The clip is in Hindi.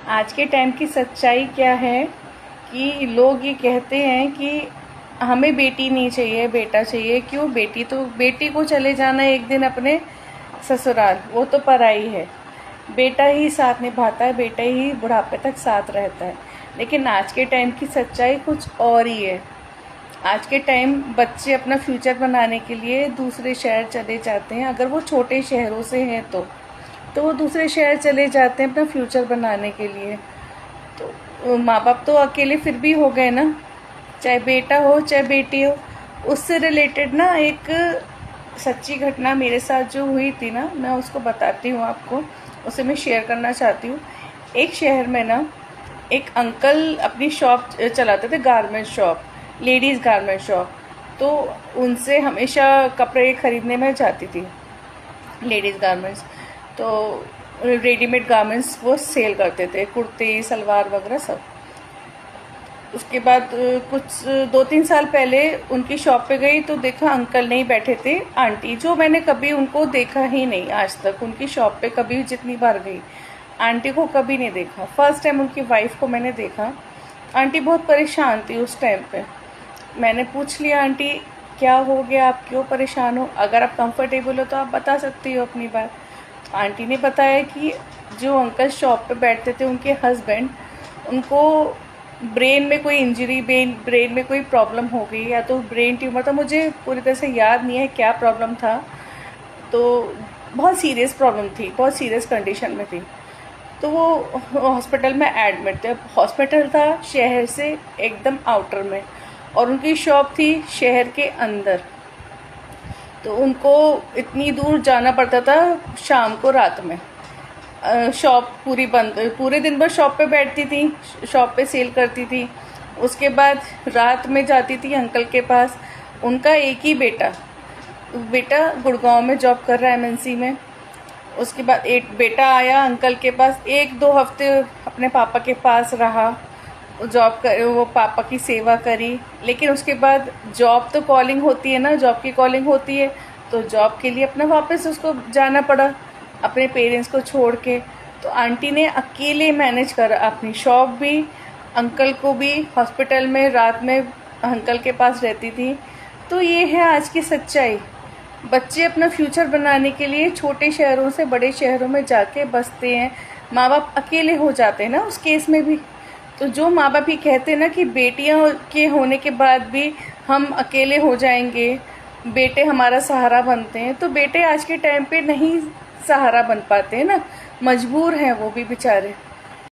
आज के टाइम की सच्चाई क्या है कि लोग ये कहते हैं कि हमें बेटी नहीं चाहिए, बेटा चाहिए। क्यों? बेटी को चले जाना एक दिन अपने ससुराल, वो तो पराई है। बेटा ही साथ निभाता है, बेटा ही बुढ़ापे तक साथ रहता है। लेकिन आज के टाइम की सच्चाई कुछ और ही है। आज के टाइम बच्चे अपना फ्यूचर बनाने के लिए दूसरे शहर चले जाते हैं। अगर वो छोटे शहरों से हैं तो वो दूसरे शहर चले जाते हैं अपना फ्यूचर बनाने के लिए। तो माँ बाप तो अकेले फिर भी हो गए ना, चाहे बेटा हो चाहे बेटी हो। उससे रिलेटेड ना एक सच्ची घटना मेरे साथ जो हुई थी ना, मैं उसको बताती हूँ आपको, उसे मैं शेयर करना चाहती हूँ। एक शहर में ना एक अंकल अपनी शॉप चलाते थे, garment shop, ladies garment shop. तो उनसे हमेशा कपड़े खरीदने में जाती थी, लेडीज़ गारमेंट्स। तो रेडीमेड गारमेंट्स वो सेल करते थे, कुर्ती सलवार वगैरह सब। उसके बाद कुछ 2-3 साल पहले उनकी शॉप पे गई तो देखा अंकल नहीं बैठे थे, आंटी, जो मैंने कभी उनको देखा ही नहीं आज तक। उनकी शॉप पे कभी जितनी बार गई आंटी को कभी नहीं देखा। फर्स्ट टाइम उनकी वाइफ को मैंने देखा। आंटी बहुत परेशान थी उस टाइम पे। मैंने पूछ लिया, आंटी क्या हो गया, आप क्यों परेशान हो? अगर आप कंफर्टेबल हो तो आप बता सकती हो अपनी बात। आंटी ने बताया कि जो अंकल शॉप पे बैठते थे उनके हस्बैंड, उनको ब्रेन में कोई इंजरी, ब्रेन में कोई प्रॉब्लम हो गई, या तो ब्रेन ट्यूमर था, मुझे पूरी तरह से याद नहीं है क्या प्रॉब्लम था। तो बहुत सीरियस प्रॉब्लम थी, बहुत सीरियस कंडीशन में थी। तो वो हॉस्पिटल में एडमिट थे। हॉस्पिटल था शहर से एकदम आउटर में और उनकी शॉप थी शहर के अंदर। तो उनको इतनी दूर जाना पड़ता था शाम को, रात में। शॉप पूरी बंद, पूरे दिन भर शॉप पे बैठती थी, शॉप पे सेल करती थी। उसके बाद रात में जाती थी अंकल के पास। उनका एक ही बेटा गुड़गांव में जॉब कर रहा है, एमएनसी में। उसके बाद एक बेटा आया अंकल के पास, 1-2 हफ्ते अपने पापा के पास रहा, जॉब कर, वो पापा की सेवा करी। लेकिन उसके बाद जॉब तो कॉलिंग होती है ना, जॉब की कॉलिंग होती है, तो जॉब के लिए अपना वापस उसको जाना पड़ा अपने पेरेंट्स को छोड़ के। तो आंटी ने अकेले मैनेज करा अपनी शॉप भी, अंकल को भी। हॉस्पिटल में रात में अंकल के पास रहती थी। तो ये है आज की सच्चाई। बच्चे अपना फ्यूचर बनाने के लिए छोटे शहरों से बड़े शहरों में जाके बसते हैं। माँ बाप अकेले हो जाते हैं ना उस केस में भी। तो जो माँ बाप ये कहते हैं ना कि बेटियां के होने के बाद भी हम अकेले हो जाएंगे, बेटे हमारा सहारा बनते हैं, तो बेटे आज के टाइम पे नहीं सहारा बन पाते हैं ना, मजबूर हैं वो भी बेचारे।